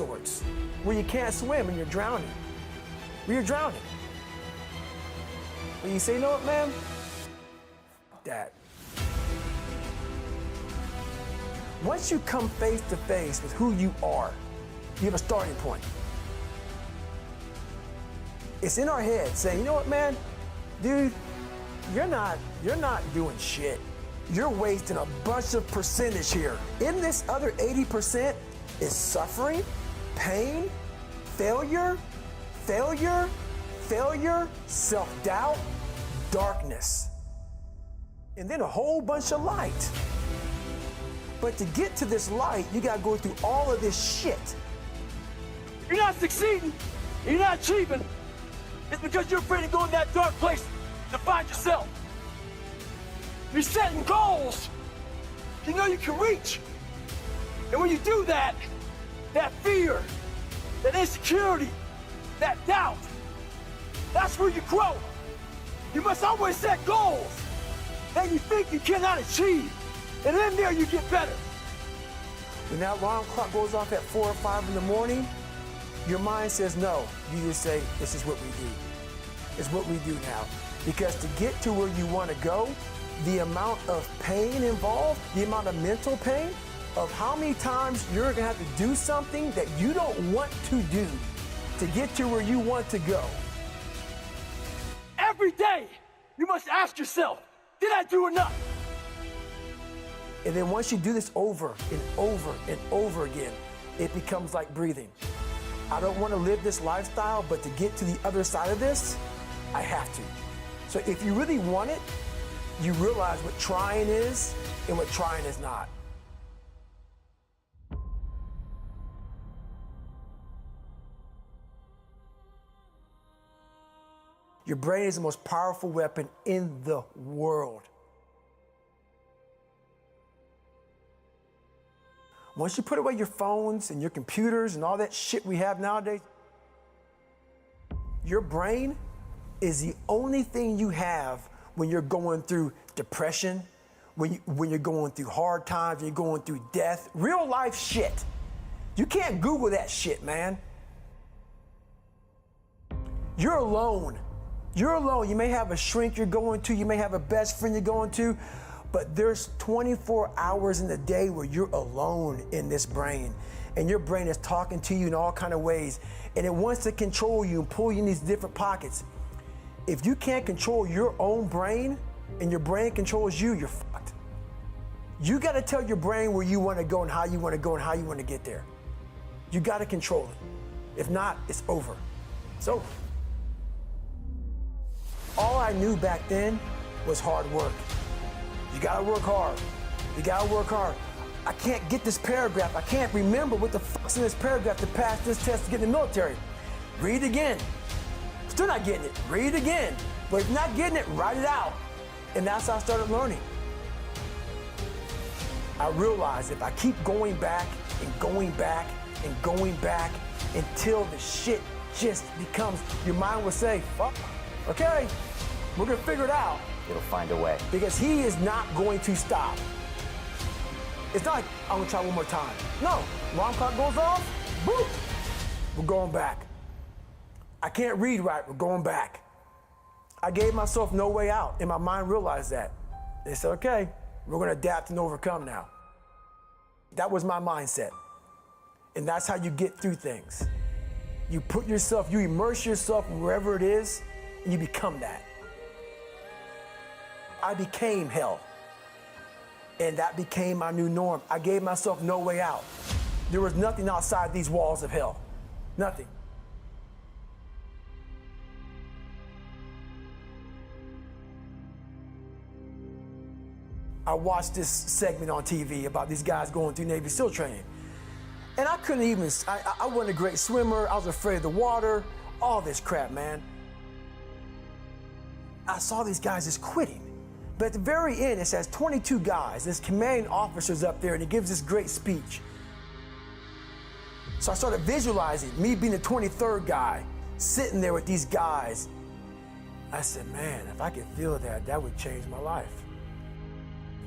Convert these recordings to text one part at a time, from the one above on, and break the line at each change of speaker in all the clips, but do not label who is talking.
sorts, where you can't swim and you're drowning. Where you're drowning. When you say, you know what, man? F that. Once you come face to face with who you are, you have a starting point. It's in our head saying, you know what, man? Dude, you're not doing shit. You're wasting a bunch of percentage here. In this other 80% is suffering, pain, failure, self-doubt, darkness, and then a whole bunch of light. But to get to this light, you gotta go through all of this shit.
You're not succeeding, you're not achieving. It's because you're afraid to go in that dark place to find yourself. You're setting goals you know you can reach. And when you do that, that fear, that insecurity, that doubt, that's where you grow. You must always set goals that you think you cannot achieve. And in there you get better.
When that alarm clock goes off at 4 or 5 in the morning, your mind says no. You just say, this is what we do. It's what we do now. Because to get to where you want to go, the amount of pain involved, the amount of mental pain, of how many times you're gonna have to do something that you don't want to do to get to where you want to go.
Every day, you must ask yourself, did I do enough?
And then once you do this over and over and over again, it becomes like breathing. I don't want to live this lifestyle, but to get to the other side of this, I have to. So if you really want it, you realize what trying is and what trying is not. Your brain is the most powerful weapon in the world. Once you put away your phones and your computers and all that shit we have nowadays, your brain is the only thing you have when you're going through depression, when you're going through hard times, when you're going through death, real life shit. You can't Google that shit, man. You're alone. You're alone. You may have a shrink you're going to, you may have a best friend you're going to, but there's 24 hours in the day where you're alone in this brain. And your brain is talking to you in all kinds of ways. And it wants to control you and pull you in these different pockets. If you can't control your own brain and your brain controls you, you're fucked. You gotta tell your brain where you wanna go and how you wanna go and how you wanna get there. You gotta control it. If not, it's over. It's over. All I knew back then was hard work. You gotta work hard. You gotta work hard. I can't get this paragraph. I can't remember what the fuck's in this paragraph to pass this test to get in the military. Read again. Still not getting it. Read again. But if you're not getting it, write it out. And that's how I started learning. I realized if I keep going back and going back and going back until the shit just becomes, your mind will say, fuck, okay, we're gonna figure it out.
It'll find a way.
Because he is not going to stop. It's not like, I'm gonna try one more time. No, alarm clock goes off, boop, we're going back. I can't read right, we're going back. I gave myself no way out, and my mind realized that. They said, okay, we're gonna adapt and overcome now. That was my mindset. And that's how you get through things. You put yourself, you immerse yourself in wherever it is, and you become that. I became hell. And that became my new norm. I gave myself no way out. There was nothing outside these walls of hell. Nothing. I watched this segment on TV about these guys going through Navy SEAL training. And I couldn't even, I wasn't a great swimmer, I was afraid of the water, all this crap, man. I saw these guys just quitting. But at the very end, it says 22 guys, there's commanding officers up there, and he gives this great speech. So I started visualizing me being the 23rd guy, sitting there with these guys. I said, man, if I could feel that, that would change my life.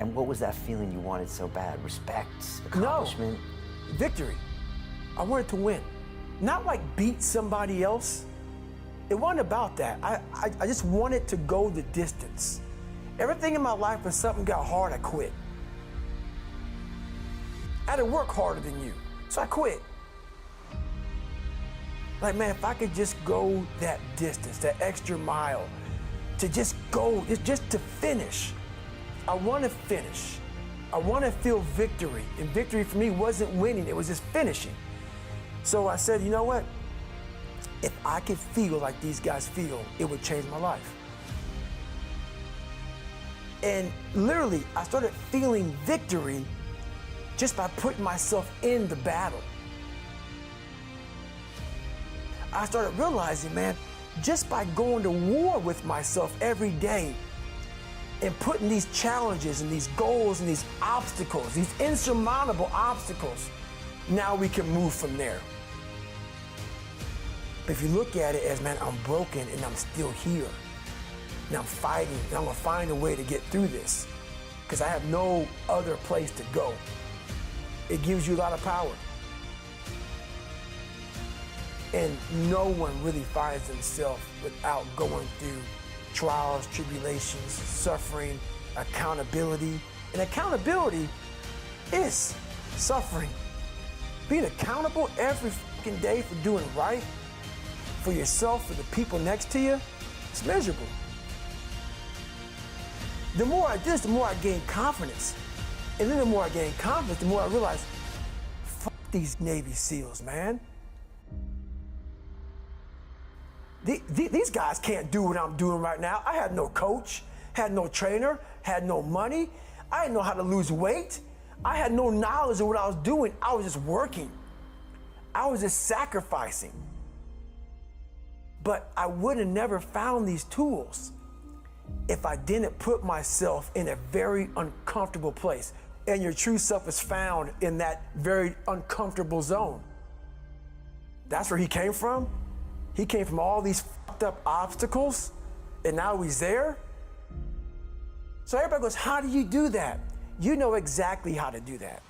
And what was that feeling you wanted so bad? Respect? Accomplishment?
No. Victory. I wanted to win. Not like beat somebody else. It wasn't about that. I just wanted to go the distance. Everything in my life, when something got hard, I quit. I had to work harder than you, so I quit. Like, man, if I could just go that distance, that extra mile, to just go, just to finish. I want to finish. I want to feel victory. And victory for me wasn't winning, it was just finishing. So I said, you know what? If I could feel like these guys feel, it would change my life. And literally, I started feeling victory just by putting myself in the battle. I started realizing, man, just by going to war with myself every day and putting these challenges and these goals and these obstacles, these insurmountable obstacles, now we can move from there. But if you look at it as, man, I'm broken and I'm still here, and I'm fighting, and I'm gonna find a way to get through this, because I have no other place to go. It gives you a lot of power. And no one really finds themselves without going through trials, tribulations, suffering, accountability. And accountability is suffering. Being accountable every fucking day for doing right for yourself, for the people next to you, it's miserable. The more I did this, the more I gained confidence. And then the more I gained confidence, the more I realized, fuck these Navy SEALs, man. These guys can't do what I'm doing right now. I had no coach, had no trainer, had no money. I didn't know how to lose weight. I had no knowledge of what I was doing. I was just working. I was just sacrificing. But I would have never found these tools if I didn't put myself in a very uncomfortable place. And your true self is found in that very uncomfortable zone. That's where he came from. He came from all these fucked up obstacles, and now he's there. So everybody goes, how do you do that? You know exactly how to do that.